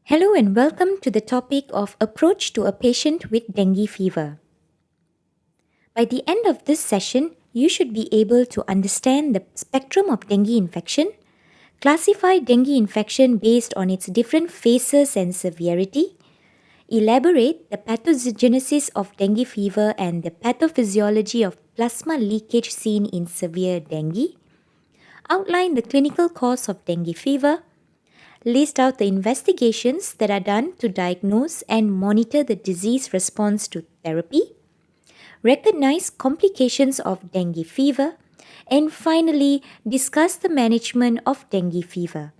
Hello and welcome to the topic of approach to a patient with dengue fever. By the end of this session, you should be able to understand the spectrum of dengue infection, classify dengue infection based on its different phases and severity, elaborate the pathogenesis of dengue fever and the pathophysiology of plasma leakage seen in severe dengue, outline the clinical cause of dengue fever, list out the investigations that are done to diagnose and monitor the disease response to therapy, recognize complications of dengue fever, and finally, discuss the management of dengue fever.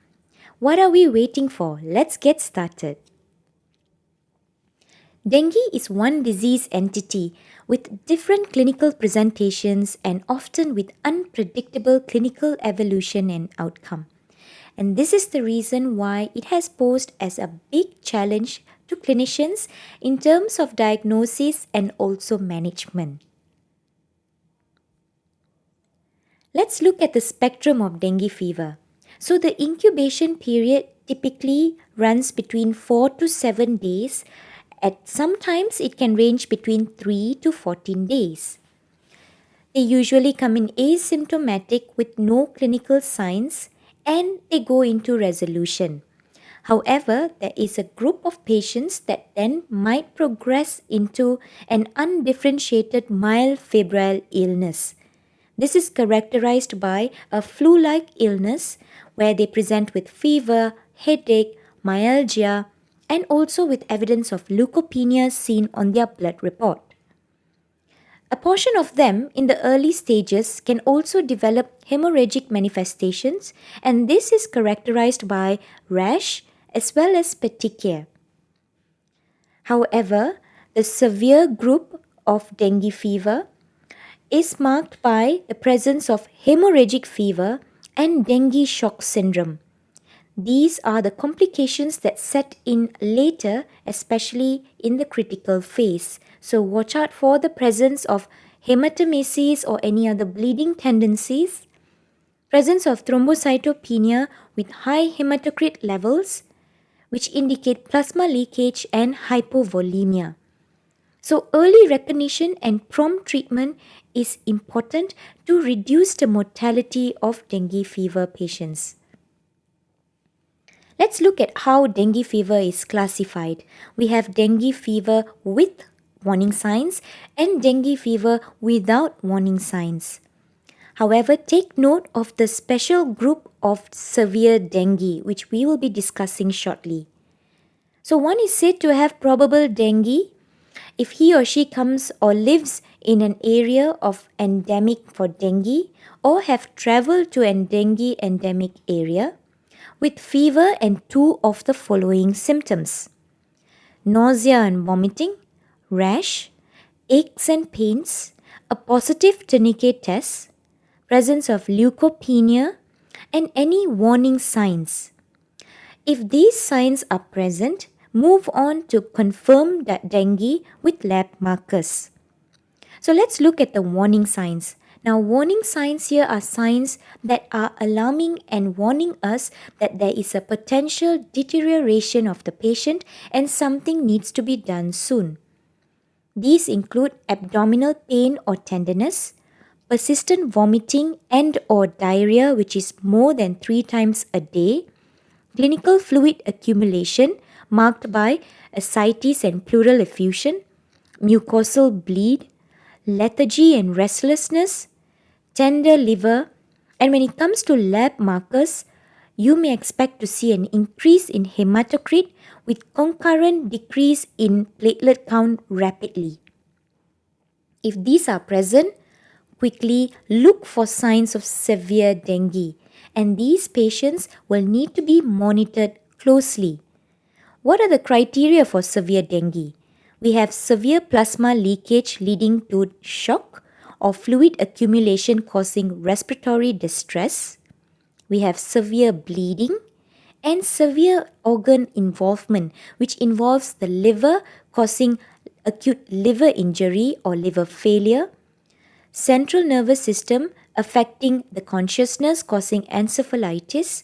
What are we waiting for? Let's get started. Dengue is one disease entity with different clinical presentations and often with unpredictable clinical evolution and outcome. And this is the reason why it has posed as a big challenge to clinicians in terms of diagnosis and also management. Let's look at the spectrum of dengue fever. So the incubation period typically runs between 4 to 7 days. Sometimes it can range between 3 to 14 days. They usually come in asymptomatic with no clinical signs and they go into resolution. However, there is a group of patients that then might progress into an undifferentiated mild febrile illness. This is characterized by a flu-like illness where they present with fever, headache, myalgia, and also with evidence of leukopenia seen on their blood report. A portion of them in the early stages can also develop hemorrhagic manifestations, and this is characterized by rash as well as petechia. However, the severe group of dengue fever is marked by the presence of hemorrhagic fever and dengue shock syndrome. These are the complications that set in later, especially in the critical phase. So watch out for the presence of hematemesis or any other bleeding tendencies, presence of thrombocytopenia with high hematocrit levels, which indicate plasma leakage and hypovolemia. So early recognition and prompt treatment is important to reduce the mortality of dengue fever patients. Let's look at how dengue fever is classified. We have dengue fever with warning signs and dengue fever without warning signs. However, take note of the special group of severe dengue, which we will be discussing shortly. So one is said to have probable dengue if he or she comes or lives in an area of endemic for dengue or have traveled to a dengue endemic area with fever and 2 of the following symptoms: nausea and vomiting, rash, aches and pains, a positive tourniquet test, presence of leukopenia, and any warning signs. If these signs are present, move on to confirm that dengue with lab markers. So let's look at the warning signs. Now, warning signs here are signs that are alarming and warning us that there is a potential deterioration of the patient and something needs to be done soon. These include abdominal pain or tenderness, persistent vomiting and or diarrhea which is more than 3 times a day, clinical fluid accumulation marked by ascites and pleural effusion, mucosal bleed, lethargy and restlessness, tender liver, and when it comes to lab markers, you may expect to see an increase in hematocrit with concurrent decrease in platelet count rapidly. If these are present, quickly look for signs of severe dengue, and these patients will need to be monitored closely. What are the criteria for severe dengue? We have severe plasma leakage leading to shock or fluid accumulation causing respiratory distress. We have severe bleeding and severe organ involvement, which involves the liver causing acute liver injury or liver failure, central nervous system affecting the consciousness causing encephalitis,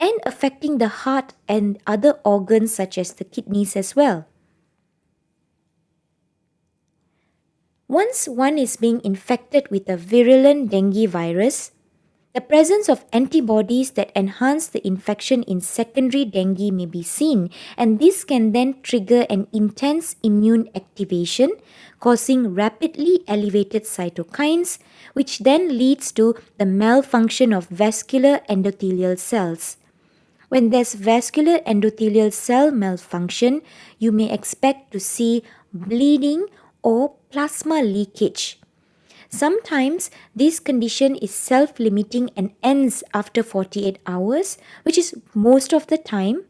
and affecting the heart and other organs such as the kidneys as well. Once one is being infected with a virulent dengue virus, the presence of antibodies that enhance the infection in secondary dengue may be seen, and this can then trigger an intense immune activation, causing rapidly elevated cytokines, which then leads to the malfunction of vascular endothelial cells. When there's vascular endothelial cell malfunction, you may expect to see bleeding or plasma leakage. Sometimes this condition is self-limiting and ends after 48 hours, which is most of the time.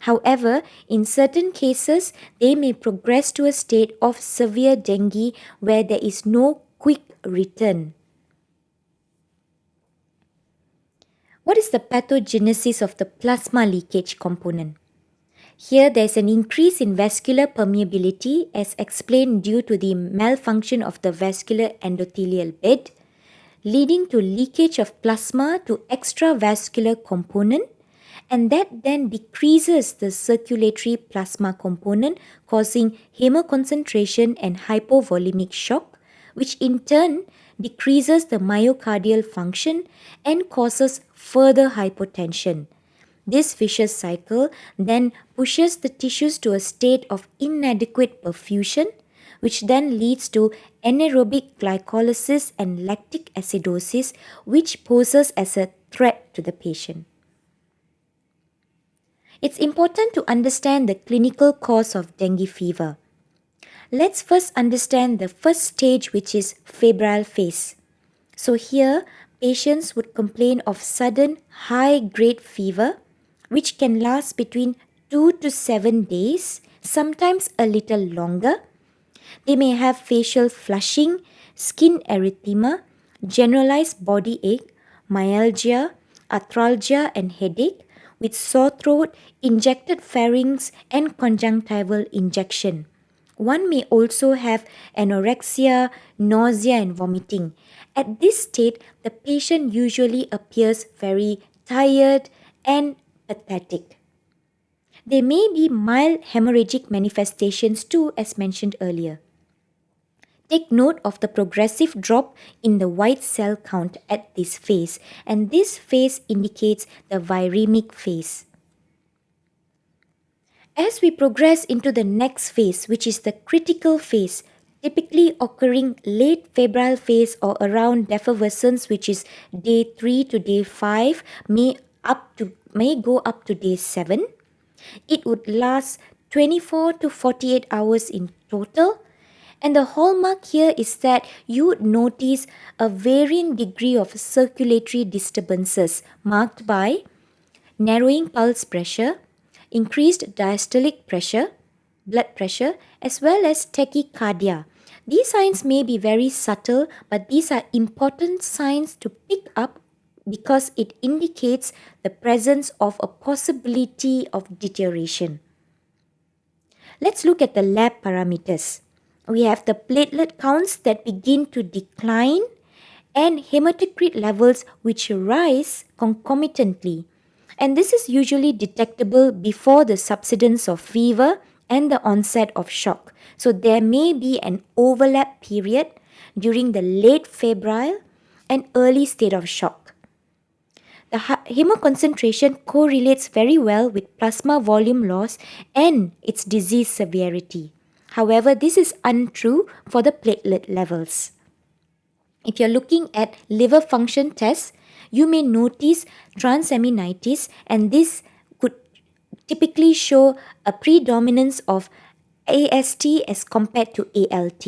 However, in certain cases, they may progress to a state of severe dengue where there is no quick return. What is the pathogenesis of the plasma leakage component? Here, there is an increase in vascular permeability as explained due to the malfunction of the vascular endothelial bed, leading to leakage of plasma to extravascular component, and that then decreases the circulatory plasma component, causing hemoconcentration and hypovolemic shock, which in turn decreases the myocardial function and causes further hypotension. This vicious cycle then pushes the tissues to a state of inadequate perfusion, which then leads to anaerobic glycolysis and lactic acidosis, which poses as a threat to the patient. It's important to understand the clinical cause of dengue fever. Let's first understand the first stage, which is febrile phase. So here, patients would complain of sudden high-grade fever, which can last between 2 to 7 days, sometimes a little longer. They may have facial flushing, skin erythema, generalized body ache, myalgia, arthralgia and headache, with sore throat, injected pharynx and conjunctival injection. One may also have anorexia, nausea and vomiting. At this state, the patient usually appears very tired and pathetic. There may be mild hemorrhagic manifestations too, as mentioned earlier. Take note of the progressive drop in the white cell count at this phase, and this phase indicates the viremic phase. As we progress into the next phase, which is the critical phase, typically occurring late febrile phase or around defervescence, which is day 3 to day 5, may go up to day 7. It would last 24 to 48 hours in total. And the hallmark here is that you would notice a varying degree of circulatory disturbances marked by narrowing pulse pressure, increased diastolic pressure, blood pressure, as well as tachycardia. These signs may be very subtle, but these are important signs to pick up because it indicates the presence of a possibility of deterioration. Let's look at the lab parameters. We have the platelet counts that begin to decline and hematocrit levels which rise concomitantly. And this is usually detectable before the subsidence of fever and the onset of shock. So there may be an overlap period during the late febrile and early state of shock. The hemoconcentration correlates very well with plasma volume loss and its disease severity. However, this is untrue for the platelet levels. If you're looking at liver function tests, you may notice transaminitis, and this could typically show a predominance of AST as compared to ALT.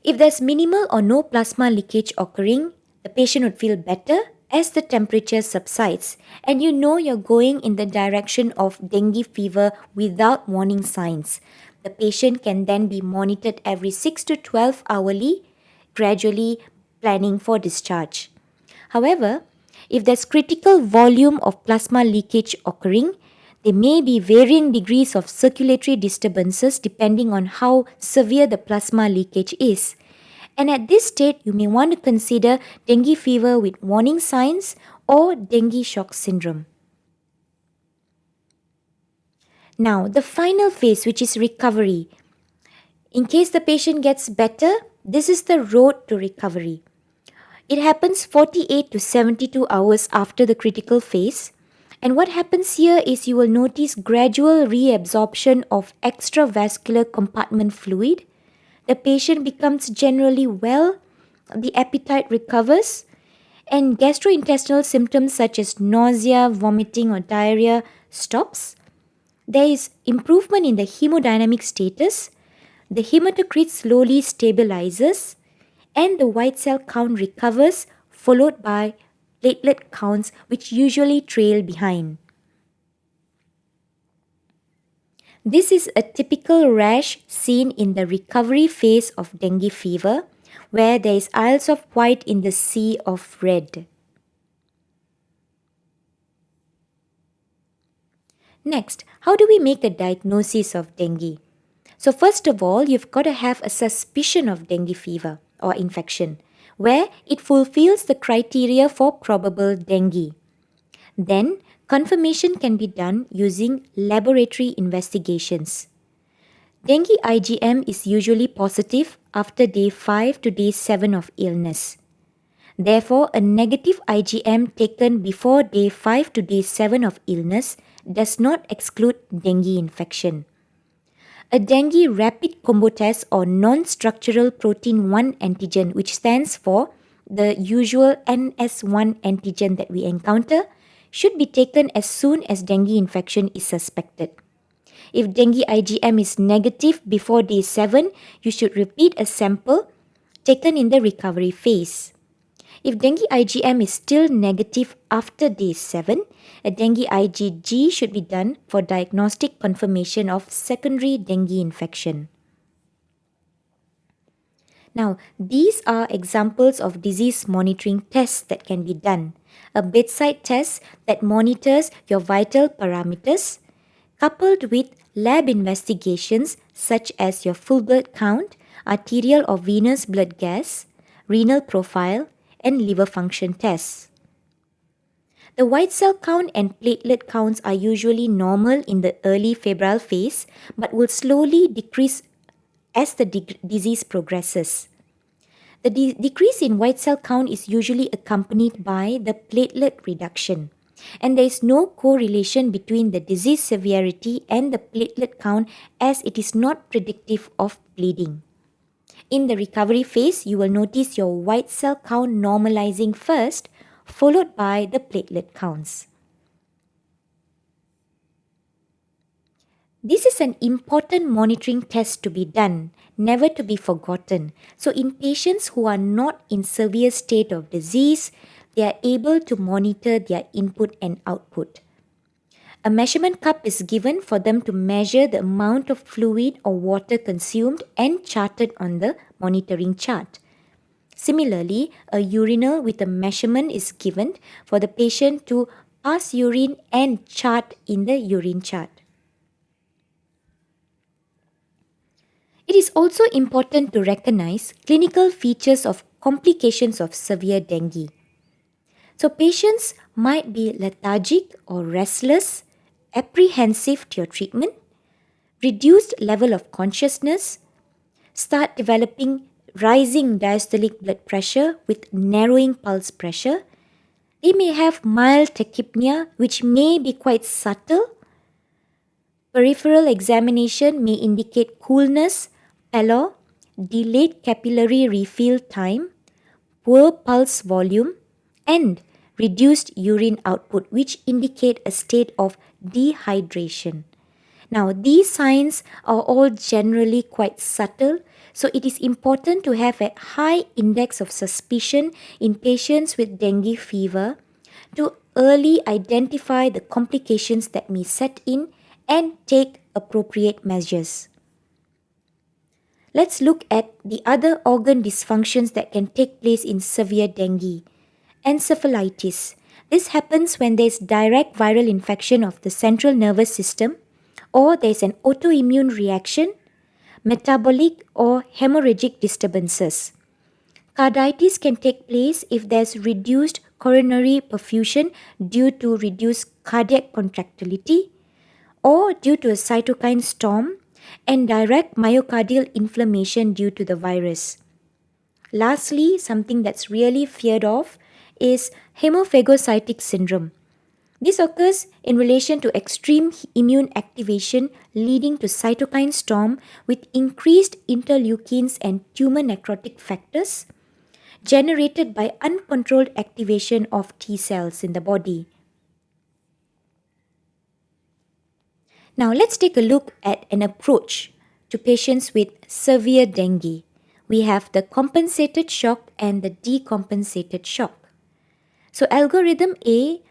If there's minimal or no plasma leakage occurring, the patient would feel better as the temperature subsides, and you know you're going in the direction of dengue fever without warning signs. The patient can then be monitored every 6 to 12 hourly, gradually planning for discharge. However, if there's critical volume of plasma leakage occurring, there may be varying degrees of circulatory disturbances depending on how severe the plasma leakage is. And at this state, you may want to consider dengue fever with warning signs or dengue shock syndrome. Now, the final phase, which is recovery. In case the patient gets better, this is the road to recovery. It happens 48 to 72 hours after the critical phase. And what happens here is you will notice gradual reabsorption of extravascular compartment fluid. The patient becomes generally well, the appetite recovers, and gastrointestinal symptoms such as nausea, vomiting, or diarrhea stops. There is improvement in the hemodynamic status, the hematocrit slowly stabilizes, and the white cell count recovers, followed by platelet counts which usually trail behind. This is a typical rash seen in the recovery phase of dengue fever, where there is isles of white in the sea of red. Next, how do we make a diagnosis of dengue? So first of all, you've got to have a suspicion of dengue fever or infection, where it fulfills the criteria for probable dengue. Then, confirmation can be done using laboratory investigations. Dengue IgM is usually positive after day 5 to day 7 of illness. Therefore, a negative IgM taken before day 5 to day 7 of illness does not exclude dengue infection. A dengue rapid combo test or non-structural protein 1 antigen, which stands for the usual NS1 antigen that we encounter, should be taken as soon as dengue infection is suspected. If dengue IgM is negative before day 7, you should repeat a sample taken in the recovery phase. If dengue IgM is still negative after day 7, a dengue IgG should be done for diagnostic confirmation of secondary dengue infection. Now, these are examples of disease monitoring tests that can be done. A bedside test that monitors your vital parameters, coupled with lab investigations such as your full blood count, arterial or venous blood gas, renal profile, and liver function tests. The white cell count and platelet counts are usually normal in the early febrile phase, but will slowly decrease as the disease progresses. The decrease in white cell count is usually accompanied by the platelet reduction, and there is no correlation between the disease severity and the platelet count, as it is not predictive of bleeding. In the recovery phase, you will notice your white cell count normalizing first, followed by the platelet counts. This is an important monitoring test to be done, never to be forgotten. So in patients who are not in severe state of disease, they are able to monitor their input and output. A measurement cup is given for them to measure the amount of fluid or water consumed and charted on the monitoring chart. Similarly, a urinal with a measurement is given for the patient to pass urine and chart in the urine chart. It is also important to recognize clinical features of complications of severe dengue. So patients might be lethargic or restless, apprehensive to your treatment, reduced level of consciousness, start developing rising diastolic blood pressure with narrowing pulse pressure. They may have mild tachypnea, which may be quite subtle. Peripheral examination may indicate coolness, pallor, delayed capillary refill time, poor pulse volume, and reduced urine output, which indicate a state of dehydration. Now, these signs are all generally quite subtle, so it is important to have a high index of suspicion in patients with dengue fever to early identify the complications that may set in and take appropriate measures. Let's look at the other organ dysfunctions that can take place in severe dengue. Encephalitis. This happens when there is direct viral infection of the central nervous system, or there is an autoimmune reaction, metabolic or hemorrhagic disturbances. Carditis can take place if there's reduced coronary perfusion due to reduced cardiac contractility or due to a cytokine storm and direct myocardial inflammation due to the virus. Lastly, something that's really feared of is hemophagocytic syndrome. This occurs in relation to extreme immune activation leading to cytokine storm with increased interleukins and tumor necrotic factors generated by uncontrolled activation of T cells in the body. Now let's take a look at an approach to patients with severe dengue. We have the compensated shock and the decompensated shock. So algorithm A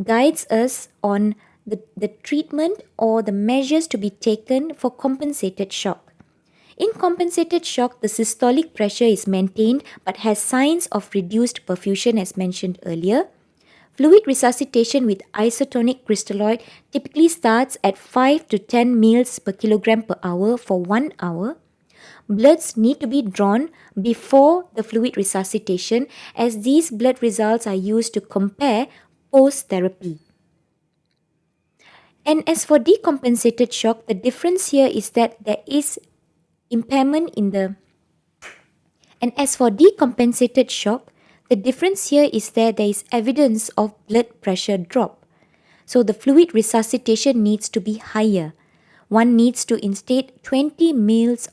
guides us on the treatment or the measures to be taken for compensated shock. In compensated shock, the systolic pressure is maintained but has signs of reduced perfusion as mentioned earlier. Fluid resuscitation with isotonic crystalloid typically starts at 5 to 10 mL per kilogram per hour for 1 hour. Bloods need to be drawn before the fluid resuscitation as these blood results are used to compare post-therapy. And as for decompensated shock, the difference here is that there is impairment in the... And as for decompensated shock, the difference here is that there is evidence of blood pressure drop. So the fluid resuscitation needs to be higher. One needs to instate 20 mL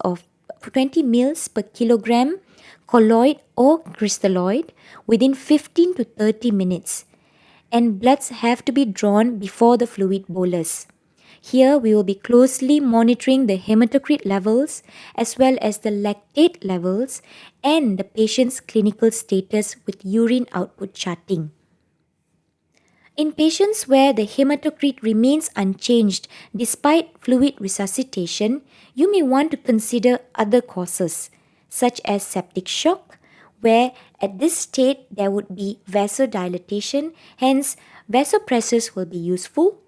per kilogram colloid or crystalloid within 15 to 30 minutes. And bloods have to be drawn before the fluid bolus. Here we will be closely monitoring the hematocrit levels as well as the lactate levels and the patient's clinical status with urine output charting. In patients where the hematocrit remains unchanged despite fluid resuscitation, you may want to consider other causes such as septic shock, where at this state there would be vasodilatation, hence vasopressors will be useful.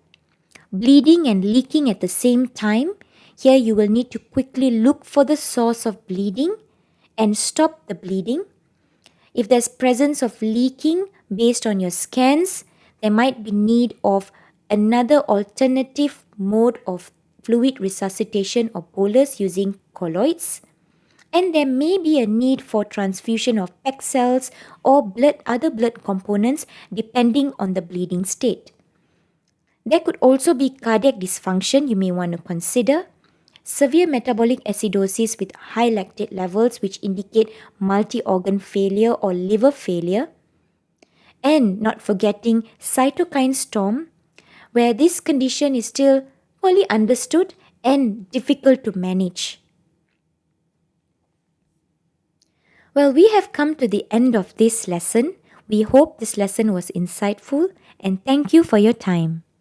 Bleeding and leaking at the same time, here you will need to quickly look for the source of bleeding and stop the bleeding. If there's presence of leaking based on your scans, there might be need of another alternative mode of fluid resuscitation or bolus using colloids. And there may be a need for transfusion of PEG cells or other blood components depending on the bleeding state. There could also be cardiac dysfunction you may want to consider, severe metabolic acidosis with high lactate levels which indicate multi-organ failure or liver failure, and not forgetting cytokine storm, where this condition is still poorly understood and difficult to manage. Well, we have come to the end of this lesson. We hope this lesson was insightful and thank you for your time.